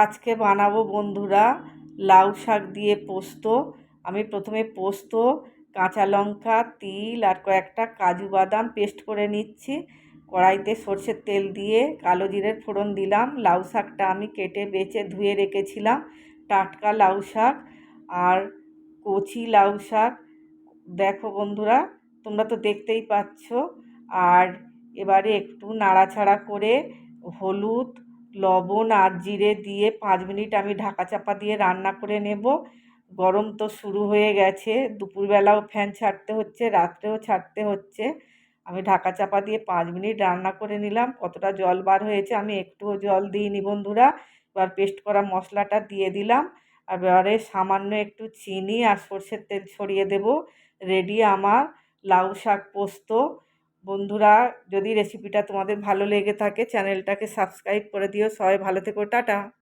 আজকে বানাবো বন্ধুরা লাউ শাক দিয়ে পোস্ত। আমি প্রথমে পোস্ত, কাঁচা লঙ্কা, তিল আর কয়েকটা কাজু বাদাম পেস্ট করে নিচ্ছি। কড়াইতে সরষের তেল দিয়ে কালো জিরের ফোড়ন দিলাম। লাউ শাকটা আমি কেটে বেছে ধুয়ে রেখেছিলাম। টাটকা লাউ শাক আর কচি লাউ শাক। দেখো বন্ধুরা, তোমরা তো দেখতেই পাচ্ছ। আর এবারে একটু নাড়াচাড়া করে হলুদ, লবণ আর জিরে দিয়ে 5 মিনিট আমি ঢাকা চাপা দিয়ে রান্না করে নেব। গরম তো শুরু হয়ে গেছে, দুপুরবেলাও ফ্যান ছাড়তে হচ্ছে, রাত্রেও ছাড়তে হচ্ছে। আমি ঢাকা চাপা দিয়ে 5 মিনিট রান্না করে নিলাম। কতটা জল বার হয়েছে, আমি একটুও জল দিইনি বন্ধুরা। এবার পেস্ট করা মশলাটা দিয়ে দিলাম। আর এবারে সামান্য একটু চিনি আর সরষের তেল ছড়িয়ে দেব। রেডি আমার লাউ শাক পোস্ত। বন্ধুরা, যদি রেসিপিটা তোমাদের ভালো লেগে থাকে চ্যানেলটাকে সাবস্ক্রাইব করে দিও। সবাই ভালো থেকো, টাটা।